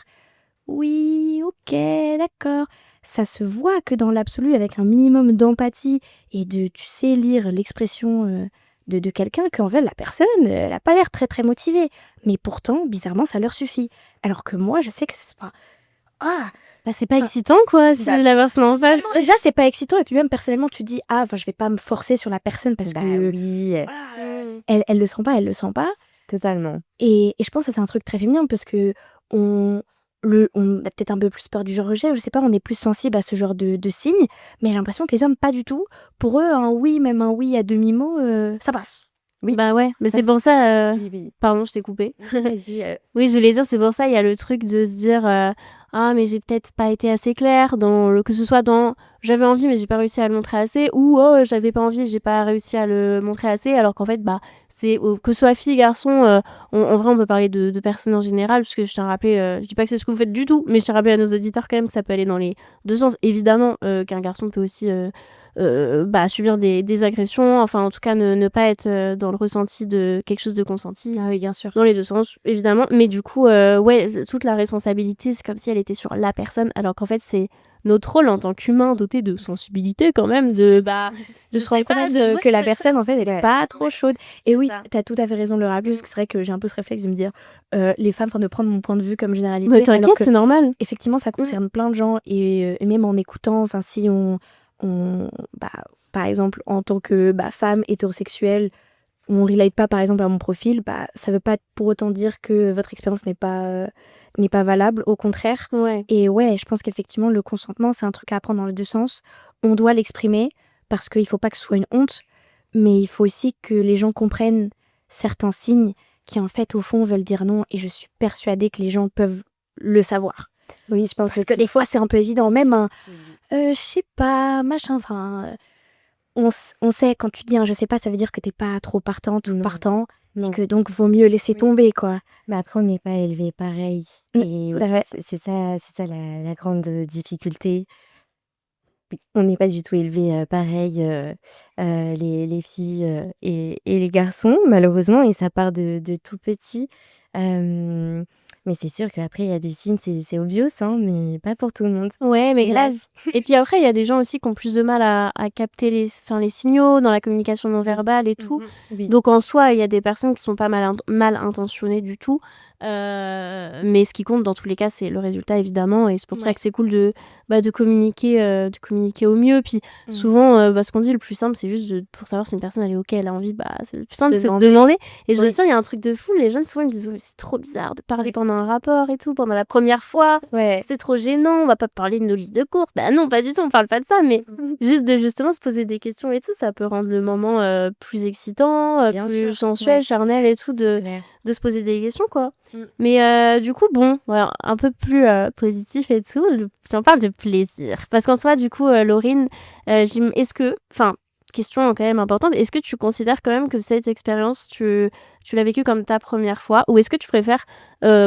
[SPEAKER 2] oui, ok, d'accord. Ça se voit que dans l'absolu, avec un minimum d'empathie et de, tu sais, lire l'expression de quelqu'un, qu'en fait, la personne, elle n'a pas l'air très très motivée. Mais pourtant, bizarrement, ça leur suffit. Alors que moi, je sais que c'est pas... Ah,
[SPEAKER 1] Bah, c'est pas excitant, quoi, si
[SPEAKER 3] Bah,
[SPEAKER 1] la personne en face.
[SPEAKER 2] déjà, c'est pas excitant. Et puis même, personnellement, tu te dis, ah, enfin, je vais pas me forcer sur la personne parce
[SPEAKER 3] Bah
[SPEAKER 2] que
[SPEAKER 3] oui,
[SPEAKER 2] elle le sent pas, elle le sent pas.
[SPEAKER 3] totalement.
[SPEAKER 2] Et je pense que c'est un truc très féminin parce que on a peut-être un peu plus peur du genre rejet, je sais pas, on est plus sensible à ce genre de signes, mais j'ai l'impression que les hommes, pas du tout. Pour eux, un oui, même un oui à demi-mot, ça passe.
[SPEAKER 3] Oui.
[SPEAKER 1] Bah ouais, mais
[SPEAKER 3] Ça,
[SPEAKER 1] c'est pour ça...
[SPEAKER 3] Oui, oui.
[SPEAKER 1] Pardon, je t'ai coupé.
[SPEAKER 3] Vas-y.
[SPEAKER 1] Oui, je voulais dire, c'est pour ça, il y a le truc de se dire ah, mais j'ai peut-être pas été assez claire, que ce soit dans j'avais envie, mais j'ai pas réussi à le montrer assez, ou oh, j'avais pas envie, j'ai pas réussi à le montrer assez, alors qu'en fait, bah, que ce soit fille, garçon, en vrai, on peut parler de personnes en général, parce que je tiens à rappeler, je dis pas que c'est ce que vous faites du tout, mais je tiens à rappeler à nos auditeurs quand même que ça peut aller dans les deux sens. Évidemment, qu'un garçon peut aussi. Subir des agressions, enfin en tout cas ne pas être dans le ressenti de quelque chose de consenti.
[SPEAKER 2] Ah oui, bien sûr.
[SPEAKER 1] Dans les deux sens, évidemment. Mais du coup, toute la responsabilité, c'est comme si elle était sur la personne, alors qu'en fait, c'est notre rôle en tant qu'humain doté de sensibilité quand même, de
[SPEAKER 2] se rendre compte que la personne, en fait, elle est pas trop chaude. Et oui,
[SPEAKER 1] ça.
[SPEAKER 2] t'as tout à fait raison de le rappeler, parce que c'est vrai que j'ai un peu ce réflexe de me dire, les femmes, enfin, de prendre mon point de vue comme généralité.
[SPEAKER 1] Mais
[SPEAKER 2] alors
[SPEAKER 1] t'inquiète,
[SPEAKER 2] que,
[SPEAKER 1] c'est normal.
[SPEAKER 2] effectivement, ça concerne plein de gens, et même en écoutant, enfin, si bah, par exemple, en tant que femme hétérosexuelle, on relate pas, par exemple, à mon profil, ça veut pas pour autant dire que votre expérience n'est pas valable, au contraire.
[SPEAKER 1] Ouais.
[SPEAKER 2] Et ouais, je pense qu'effectivement, le consentement, c'est un truc à apprendre dans les deux sens. On doit l'exprimer, parce qu'il faut pas que ce soit une honte, mais il faut aussi que les gens comprennent certains signes qui, en fait, au fond, veulent dire non, et je suis persuadée que les gens peuvent le savoir.
[SPEAKER 3] Oui, je pense
[SPEAKER 2] Parce que
[SPEAKER 3] aussi.
[SPEAKER 2] des fois, c'est un peu évident, même un
[SPEAKER 3] Oui.
[SPEAKER 2] je sais pas, machin, enfin, on sait quand tu dis un je sais pas, ça veut dire que t'es pas trop partante ou
[SPEAKER 3] Non.
[SPEAKER 2] partant, et
[SPEAKER 3] Non.
[SPEAKER 2] que donc vaut mieux laisser
[SPEAKER 3] Oui.
[SPEAKER 2] tomber, quoi.
[SPEAKER 3] Mais après, on n'est pas élevé pareil. Et
[SPEAKER 2] Tout à fait.
[SPEAKER 3] c'est ça la grande difficulté. Oui, on n'est pas du tout élevé pareil, les filles et les garçons, malheureusement, et ça part de tout petit. Mais c'est sûr qu'après, il y a des signes, c'est obvious, hein, mais pas pour tout le monde.
[SPEAKER 1] Ouais, mais
[SPEAKER 2] Hélas.
[SPEAKER 1] et puis après, il y a des gens aussi qui ont plus de mal à capter les signaux dans la communication non verbale et tout.
[SPEAKER 3] Oui.
[SPEAKER 1] Donc en soi, il y a des personnes qui sont pas mal intentionnées du tout. Mais ce qui compte dans tous les cas, c'est le résultat évidemment. Et c'est pour ça
[SPEAKER 2] Ouais.
[SPEAKER 1] que c'est cool de communiquer au mieux. Puis souvent, ce qu'on dit le plus simple, c'est juste pour savoir si une personne elle est ok, elle a envie, c'est le plus simple,
[SPEAKER 2] De
[SPEAKER 1] c'est de
[SPEAKER 2] demander.
[SPEAKER 1] demander. Et je
[SPEAKER 2] Oui.
[SPEAKER 1] me sens, il y a un truc de fou. Les jeunes, souvent, ils me disent oui, c'est trop bizarre de parler pendant un rapport et tout, pendant la première fois.
[SPEAKER 2] Ouais.
[SPEAKER 1] C'est trop gênant, on va pas parler de nos listes de courses. Bah non, pas du tout, on parle pas de ça, mais juste de justement se poser des questions et tout, ça peut rendre le moment plus excitant,
[SPEAKER 2] Bien
[SPEAKER 1] plus
[SPEAKER 2] sûr.
[SPEAKER 1] sensuel,
[SPEAKER 2] Ouais.
[SPEAKER 1] charnel et tout,
[SPEAKER 3] C'est clair.
[SPEAKER 1] de se poser des questions, quoi.
[SPEAKER 2] Mm.
[SPEAKER 1] Mais du coup, bon, ouais, un peu plus positif et tout, si on parle de plaisir. Parce qu'en soi, du coup, Laurine, est-ce que, enfin, question quand même importante, est-ce que tu considères quand même que cette expérience, tu l'as vécue comme ta première fois, ou est-ce que tu préfères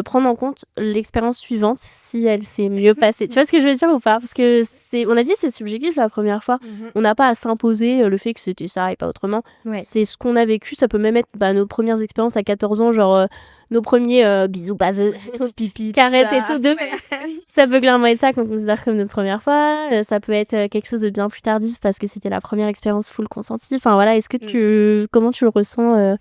[SPEAKER 1] prendre en compte l'expérience suivante si elle s'est mieux passée? Tu vois ce que je veux dire ou pas? Parce que on a dit c'est subjectif la première fois, on n'a pas à s'imposer le fait que c'était ça et pas autrement.
[SPEAKER 3] Ouais.
[SPEAKER 1] C'est ce qu'on a vécu, ça peut même être nos premières expériences à 14 ans, genre nos premiers bisous baveux, pipi, carrette et tout. Ça peut clairement être ça qu'on considère comme notre première fois. Ça peut être quelque chose de bien plus tardif parce que c'était la première expérience full consentie. Enfin voilà, est-ce que comment tu le ressens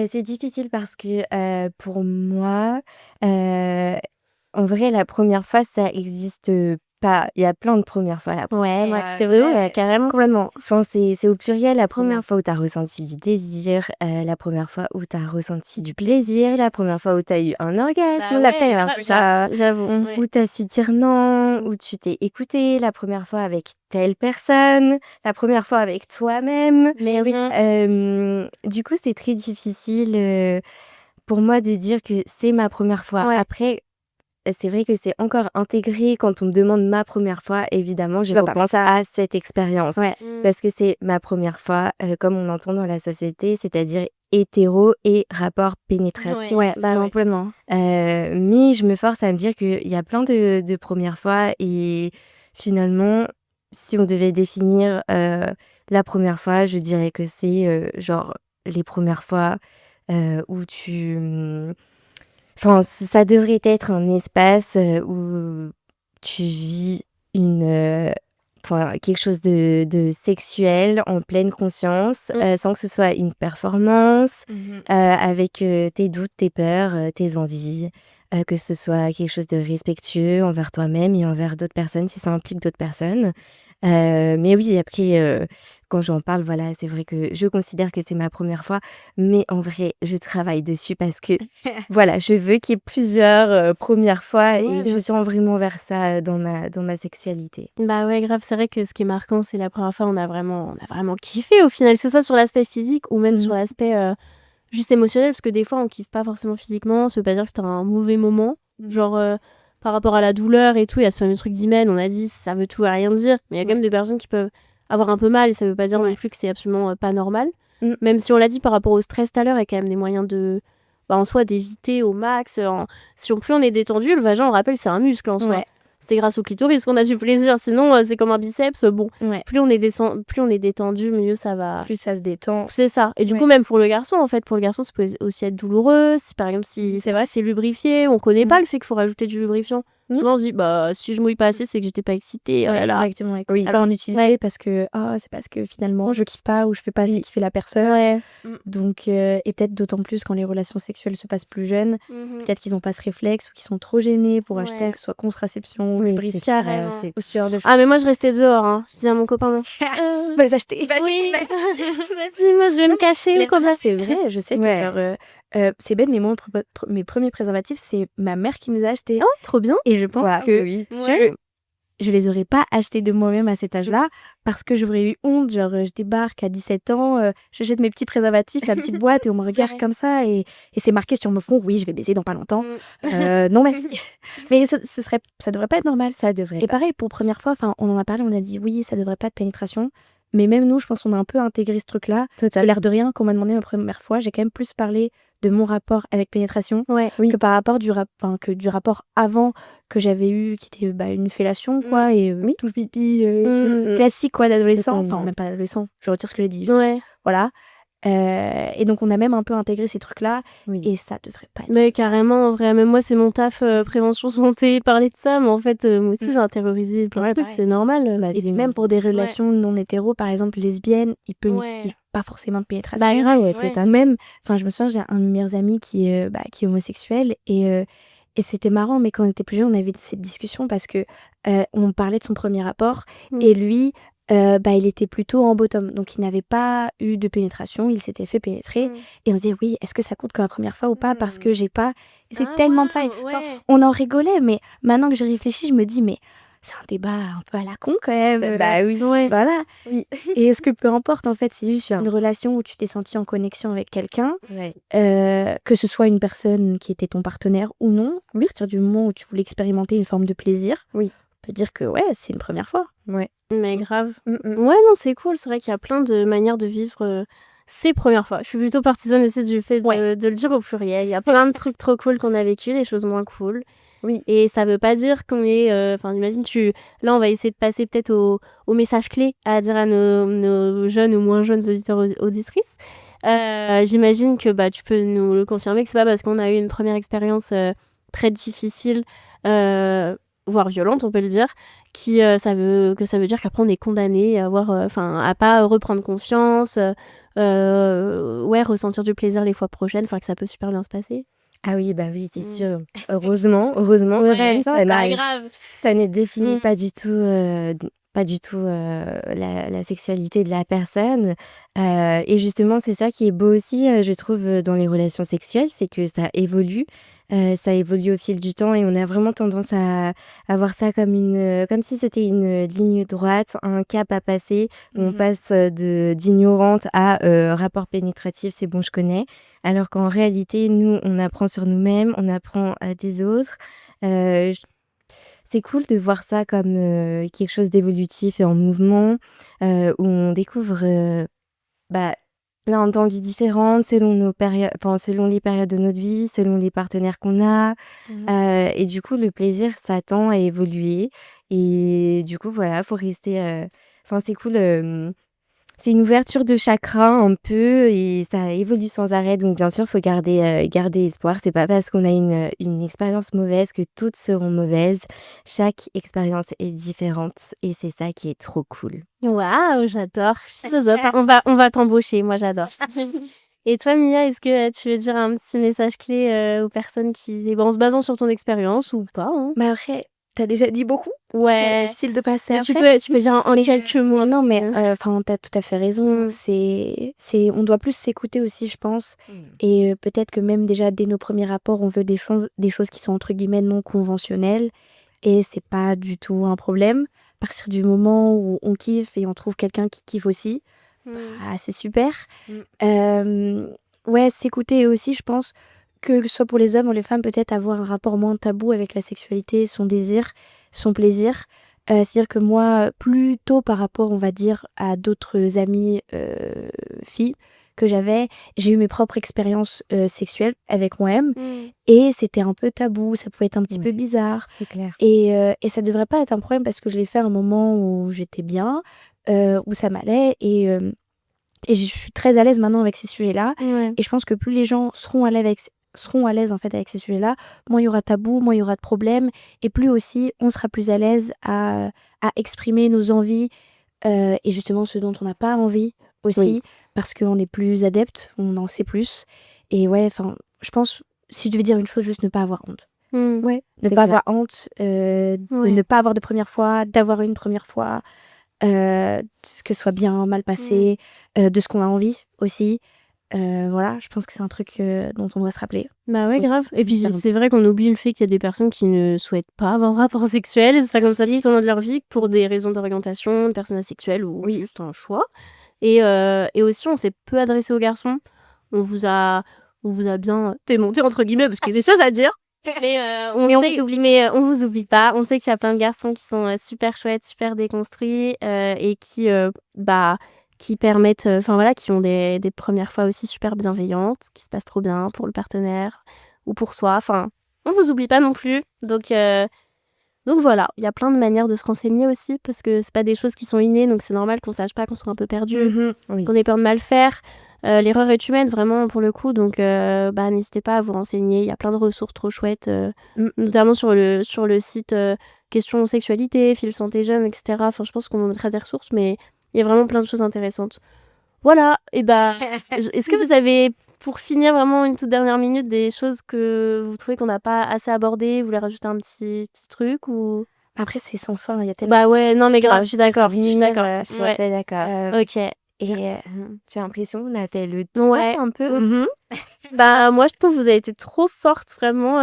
[SPEAKER 3] C'est difficile parce que pour moi, en vrai, la première fois, ça existe pas. Il y a plein de premières fois.
[SPEAKER 1] Ouais, c'est
[SPEAKER 3] vrai,
[SPEAKER 1] vrai, carrément.
[SPEAKER 3] complètement. Enfin, c'est au pluriel. La première fois où tu as ressenti du désir, la première fois où tu as ressenti du plaisir, la première fois où tu as eu un orgasme, la première fois
[SPEAKER 1] J'avoue.
[SPEAKER 3] où tu as su dire non, où tu t'es écouté, la première fois avec telle personne, la première fois avec toi-même.
[SPEAKER 1] Mais oui.
[SPEAKER 3] Du coup, c'est très difficile pour moi de dire que c'est ma première fois.
[SPEAKER 1] Ouais.
[SPEAKER 3] Après, c'est vrai que c'est encore intégré quand on me demande ma première fois. Évidemment, je
[SPEAKER 2] vas pas
[SPEAKER 3] repense à cette expérience.
[SPEAKER 2] Ouais.
[SPEAKER 3] Parce que c'est ma première fois, comme on l'entend dans la société, c'est-à-dire hétéro et rapport pénétratif.
[SPEAKER 2] Ouais,
[SPEAKER 1] Bah ouais.
[SPEAKER 2] complètement.
[SPEAKER 3] Mais je me force à me dire qu'il y a plein de premières fois et finalement, si on devait définir La première fois, je dirais que c'est, genre les premières fois, où enfin, ça devrait être un espace, où tu vis enfin, quelque chose de sexuel en pleine conscience, sans que ce soit une performance, avec, tes doutes, tes peurs, tes envies, que ce soit quelque chose de respectueux envers toi-même et envers d'autres personnes, si ça implique d'autres personnes. Mais oui, après, quand j'en parle, voilà, c'est vrai que je considère que c'est ma première fois, mais en vrai, je travaille dessus parce que, voilà, je veux qu'il y ait plusieurs, premières fois
[SPEAKER 2] Ouais,
[SPEAKER 3] et
[SPEAKER 2] bien
[SPEAKER 3] je
[SPEAKER 2] sûr.
[SPEAKER 3] tends vraiment vers ça, dans ma sexualité.
[SPEAKER 1] Bah ouais, grave, c'est vrai que ce qui est marquant, c'est la première fois, on a vraiment kiffé au final, que ce soit sur l'aspect physique ou même sur l'aspect juste émotionnel, parce que des fois, on kiffe pas forcément physiquement, ça veut pas dire que c'était un mauvais moment. Genre, par rapport à la douleur et tout, il y a ce fameux truc d'hymen, on a dit ça veut tout et rien dire, mais il y a quand même des personnes qui peuvent avoir un peu mal et ça veut pas dire non
[SPEAKER 2] Ouais.
[SPEAKER 1] plus que c'est absolument pas normal.
[SPEAKER 3] Mmh.
[SPEAKER 1] Même si on l'a dit par rapport au stress tout à l'heure, il y a quand même des moyens en soi, d'éviter au max. Plus on est détendu, le vagin, on rappelle, c'est un muscle en soi.
[SPEAKER 2] Ouais.
[SPEAKER 1] C'est grâce au clitoris qu'on a du plaisir, sinon c'est comme un biceps. Bon,
[SPEAKER 2] Ouais.
[SPEAKER 1] plus on est détendu, mieux ça va.
[SPEAKER 2] Plus ça se détend.
[SPEAKER 1] C'est ça. Et du
[SPEAKER 2] Ouais.
[SPEAKER 1] coup, même pour le garçon, en fait, ça peut aussi être douloureux. Si par exemple,
[SPEAKER 2] C'est vrai.
[SPEAKER 1] c'est lubrifié, on connaît pas le fait qu'il faut rajouter du lubrifiant.
[SPEAKER 3] Mmh.
[SPEAKER 1] Souvent, on se dit, bah, si je mouille pas assez, c'est que j'étais pas excitée. Oh là là.
[SPEAKER 2] Exactement. Et
[SPEAKER 3] Oui.
[SPEAKER 2] pas en utiliser parce que c'est parce que finalement je kiffe pas ou je fais pas assez
[SPEAKER 3] Oui.
[SPEAKER 2] kiffer la personne.
[SPEAKER 1] Ouais.
[SPEAKER 2] Donc et peut-être d'autant plus quand les relations sexuelles se passent plus jeunes, peut-être qu'ils ont pas ce réflexe ou qu'ils sont trop gênés pour acheter
[SPEAKER 1] Ouais.
[SPEAKER 2] que ce soit contraception ou
[SPEAKER 3] Oui,
[SPEAKER 2] lubrifiant
[SPEAKER 3] c'est
[SPEAKER 1] Carrément.
[SPEAKER 3] c'est
[SPEAKER 2] ou ce genre de choses.
[SPEAKER 1] Ah, mais moi, je restais dehors. Hein. Je disais à mon copain, non.
[SPEAKER 2] On va les acheter.
[SPEAKER 1] Oui. Vas-y, moi, je vais me cacher.
[SPEAKER 2] Mais
[SPEAKER 1] Comme
[SPEAKER 2] là, c'est vrai, je sais que
[SPEAKER 3] Ouais.
[SPEAKER 2] genre, c'est bête, mais moi, mes premiers préservatifs, c'est ma mère qui me les a achetés.
[SPEAKER 1] Oh, trop bien.
[SPEAKER 2] Et je pense
[SPEAKER 3] Waouh,
[SPEAKER 2] que
[SPEAKER 3] oui.
[SPEAKER 2] je les aurais pas achetés de moi-même à cet âge-là parce que j'aurais eu honte. Genre, je débarque à 17 ans, je jette mes petits préservatifs, la petite boîte et on me regarde
[SPEAKER 1] Ouais.
[SPEAKER 2] comme ça et c'est marqué sur mon front: «Oui, je vais baiser dans pas longtemps». Non merci. Mais ça devrait pas être normal.
[SPEAKER 3] Ça devrait
[SPEAKER 2] Et
[SPEAKER 3] pas.
[SPEAKER 2] pareil pour première fois, enfin, on en a parlé, on a dit: «Oui, ça devrait pas être pénétration». Mais même nous, je pense qu'on a un peu intégré ce truc-là. Parce que l'air de rien, quand on m'a demandé ma première fois, j'ai quand même plus parlé de mon rapport avec pénétration
[SPEAKER 1] Ouais.
[SPEAKER 3] Oui.
[SPEAKER 2] que par rapport que du rapport avant que j'avais eu, qui était une fellation, quoi, et touche pipi classique, quoi, d'adolescent. Enfin,
[SPEAKER 3] Totalement.
[SPEAKER 2] même pas d'adolescent, je retire ce que j'ai dit.
[SPEAKER 1] Ouais.
[SPEAKER 2] Voilà. Et donc, on a même un peu intégré ces trucs-là,
[SPEAKER 3] Oui.
[SPEAKER 2] et ça devrait pas être.
[SPEAKER 1] Mais carrément, en vrai. Même moi, c'est mon taf prévention santé, parler de ça. Mais en fait, moi aussi, j'ai intériorisé plein de
[SPEAKER 2] Ouais,
[SPEAKER 1] trucs.
[SPEAKER 2] pareil.
[SPEAKER 1] C'est normal. Bah,
[SPEAKER 2] Et même pour des relations non hétéro, par exemple lesbiennes, il
[SPEAKER 1] Ouais.
[SPEAKER 2] y a pas forcément de pénétration.
[SPEAKER 1] Bah, grave,
[SPEAKER 3] Ouais,
[SPEAKER 1] ouais.
[SPEAKER 3] totalement.
[SPEAKER 2] Même, enfin, je me souviens, j'ai un de mes meilleurs amis qui est homosexuel, et c'était marrant, mais quand on était plus jeunes, on avait cette discussion parce que on parlait de son premier rapport, et lui, il était plutôt en bottom, donc il n'avait pas eu de pénétration, il s'était fait pénétrer, et on se disait: «Oui, est-ce que ça compte comme la première fois ou pas?» Parce que j'ai pas. Et c'est tellement de failles. Enfin, on en rigolait, mais maintenant que j'y réfléchis, je me dis: «Mais c'est un débat un peu à la con quand même».
[SPEAKER 3] Bah oui.
[SPEAKER 1] Ouais.
[SPEAKER 2] Voilà.
[SPEAKER 3] Oui.
[SPEAKER 2] Et est-ce que peu importe, en fait, c'est juste
[SPEAKER 3] Sûr.
[SPEAKER 2] une relation où tu t'es senti en connexion avec quelqu'un,
[SPEAKER 3] Ouais.
[SPEAKER 2] que ce soit une personne qui était ton partenaire ou non, à partir du moment où tu voulais expérimenter une forme de plaisir,
[SPEAKER 3] Oui.
[SPEAKER 2] on peut dire que ouais, c'est une première fois.
[SPEAKER 3] Ouais.
[SPEAKER 1] Mais grave.
[SPEAKER 3] Mmh.
[SPEAKER 1] Ouais, non, c'est cool. C'est vrai qu'il y a plein de manières de vivre ces premières fois. Je suis plutôt partisane aussi du fait de le dire au pluriel. Il y a plein de trucs trop cool qu'on a vécu, des choses moins cool.
[SPEAKER 3] Oui.
[SPEAKER 1] Et ça veut pas dire qu'on est. Enfin, imagine, là, on va essayer de passer peut-être au message clé à dire à nos jeunes ou moins jeunes auditeurs, auditrices. J'imagine que tu peux nous le confirmer que c'est pas parce qu'on a eu une première expérience très difficile, voire violente, on peut le dire, ça veut dire qu'après on est condamné à pas reprendre confiance, ressentir du plaisir les fois prochaines, que ça peut super bien se passer.
[SPEAKER 3] Ah oui, bah oui, c'est sûr. Heureusement quand même, ça ne définit pas du tout, la sexualité de la personne. Et justement, c'est ça qui est beau aussi, je trouve, dans les relations sexuelles, c'est que ça évolue. Ça évolue au fil du temps et on a vraiment tendance à voir ça comme si c'était une ligne droite, un cap à passer, où on passe, d'ignorante à, rapport pénétratif, c'est bon, je connais. Alors qu'en réalité, nous, on apprend sur nous-mêmes, on apprend à des autres. J C'est cool de voir ça comme, quelque chose d'évolutif et en mouvement, où on découvre, bah, plein d'envies différentes selon les périodes de notre vie, selon les partenaires qu'on a. Et du coup, le plaisir, ça tend à évoluer et du coup, voilà, faut rester, enfin, c'est cool, c'est une ouverture de chakra un peu et ça évolue sans arrêt. Donc bien sûr, il faut garder espoir. C'est pas parce qu'on a une expérience mauvaise que toutes seront mauvaises. Chaque expérience est différente et c'est ça qui est trop cool.
[SPEAKER 1] Waouh, j'adore. Zozo, on va t'embaucher, moi j'adore. Et toi, Mia, est-ce que tu veux dire un petit message clé aux personnes en se basant sur ton expérience ou pas, hein?
[SPEAKER 2] Mais après, t'as déjà dit beaucoup. C'est
[SPEAKER 1] Ouais.
[SPEAKER 2] difficile de passer
[SPEAKER 1] Tu
[SPEAKER 2] après.
[SPEAKER 1] peux dire en
[SPEAKER 2] Mais
[SPEAKER 1] quelques mots.
[SPEAKER 2] non, mais
[SPEAKER 1] un
[SPEAKER 2] t'as tout à fait raison.
[SPEAKER 1] Mm.
[SPEAKER 2] On doit plus s'écouter aussi, je pense. Et peut-être que même déjà dès nos premiers rapports, on veut des choses qui sont entre guillemets non conventionnelles. Et c'est pas du tout un problème. À partir du moment où on kiffe et on trouve quelqu'un qui kiffe aussi, c'est super. Ouais, s'écouter aussi, je pense que ce soit pour les hommes ou les femmes, peut-être avoir un rapport moins tabou avec la sexualité, son désir, son plaisir. C'est-à-dire que moi, plus tôt par rapport, on va dire, à d'autres amies filles que j'avais, j'ai eu mes propres expériences sexuelles avec moi-même et c'était un peu tabou, ça pouvait être un petit peu bizarre.
[SPEAKER 3] C'est clair.
[SPEAKER 2] Et ça devrait pas être un problème parce que je l'ai fait à un moment où j'étais bien, où ça m'allait et je suis très à l'aise maintenant avec ces sujets-là.
[SPEAKER 1] Ouais.
[SPEAKER 2] Et je pense que plus les gens seront à l'aise en fait avec ces sujets-là, moins il y aura de tabou, moins il y aura de problèmes et plus aussi on sera plus à l'aise à exprimer nos envies et justement ce dont on n'a pas envie aussi
[SPEAKER 3] Oui.
[SPEAKER 2] parce qu'on est plus adepte, on en sait plus. Et ouais, enfin, je pense, si je devais dire une chose, juste ne pas avoir honte.
[SPEAKER 3] Ouais,
[SPEAKER 2] Ne
[SPEAKER 3] c'est
[SPEAKER 2] pas
[SPEAKER 3] clair.
[SPEAKER 2] avoir honte, de
[SPEAKER 1] Ouais.
[SPEAKER 2] ne pas avoir de première fois, d'avoir une première fois, que ce soit bien, mal passé, de ce qu'on a envie aussi. Voilà, je pense que c'est un truc dont on doit se rappeler.
[SPEAKER 1] Bah ouais,
[SPEAKER 3] Oui,
[SPEAKER 1] grave. Et
[SPEAKER 3] c'est
[SPEAKER 1] puis
[SPEAKER 3] super
[SPEAKER 1] c'est vrai qu'on oublie le fait qu'il y a des personnes qui ne souhaitent pas avoir de rapport sexuel, c'est comme ça dit, tout au long de leur vie, pour des raisons d'orientation, de personnalité sexuelle ou
[SPEAKER 3] Oui.
[SPEAKER 1] juste un choix. Et aussi, on s'est peu adressé aux garçons. On vous a bien démonté, entre guillemets, parce qu'il y a des choses à dire. Mais on vous oublie pas. On sait qu'il y a plein de garçons qui sont super chouettes, super déconstruits et qui permettent, enfin voilà, qui ont des premières fois aussi super bienveillantes, qui se passent trop bien pour le partenaire ou pour soi. Enfin, on vous oublie pas non plus. Donc voilà, il y a plein de manières de se renseigner aussi parce que c'est pas des choses qui sont innées, donc c'est normal qu'on sache pas, qu'on soit un peu perdu,
[SPEAKER 3] Oui.
[SPEAKER 1] qu'on ait peur de mal faire. L'erreur est humaine vraiment pour le coup, donc n'hésitez pas à vous renseigner. Il y a plein de ressources trop chouettes, notamment sur le site Questions Sexualité, Fil Santé Jeune, etc. Enfin, je pense qu'on vous mettra des ressources, mais il y a vraiment plein de choses intéressantes. Voilà, et est-ce que vous avez, pour finir vraiment une toute dernière minute, des choses que vous trouvez qu'on n'a pas assez abordées, vous voulez rajouter un petit truc ou...
[SPEAKER 2] Après, c'est sans fin, il y a tellement
[SPEAKER 1] Bah ouais, non mais grave, je suis d'accord.
[SPEAKER 2] je suis
[SPEAKER 3] Je suis
[SPEAKER 1] Ouais.
[SPEAKER 3] assez d'accord.
[SPEAKER 1] Ok.
[SPEAKER 2] Et
[SPEAKER 3] J'ai l'impression qu'on a fait le tour
[SPEAKER 1] Ouais.
[SPEAKER 3] un peu.
[SPEAKER 1] Bah moi je trouve que vous avez été trop forte vraiment.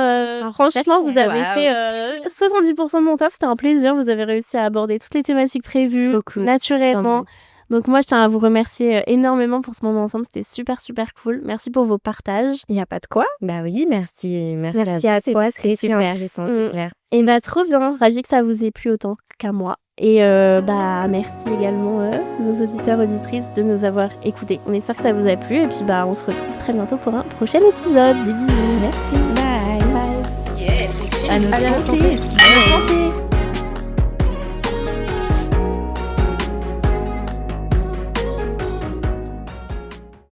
[SPEAKER 1] Franchement vous avez
[SPEAKER 3] Waouh.
[SPEAKER 1] fait 70% de mon taf, c'était un plaisir. Vous avez réussi à aborder toutes les thématiques prévues
[SPEAKER 3] Trop cool.
[SPEAKER 1] naturellement.
[SPEAKER 3] Tant mieux.
[SPEAKER 1] Donc moi je tiens à vous remercier énormément pour ce moment ensemble, c'était super super cool. Merci pour vos partages.
[SPEAKER 2] il n'y a pas de quoi.
[SPEAKER 3] Bah oui, merci
[SPEAKER 2] Merci à toi,
[SPEAKER 3] c'est
[SPEAKER 2] c'était
[SPEAKER 3] super
[SPEAKER 2] super.
[SPEAKER 3] intéressant, c'est clair.
[SPEAKER 1] Et trop bien, ravie que ça vous ait plu autant qu'à moi. Et merci également nos auditeurs, auditrices de nous avoir écoutés. On espère que ça vous a plu et puis on se retrouve très bientôt pour un prochain épisode. Des bisous.
[SPEAKER 3] Merci. Bye.
[SPEAKER 2] Bye.
[SPEAKER 3] À notre
[SPEAKER 1] À la
[SPEAKER 3] santé.
[SPEAKER 1] santé.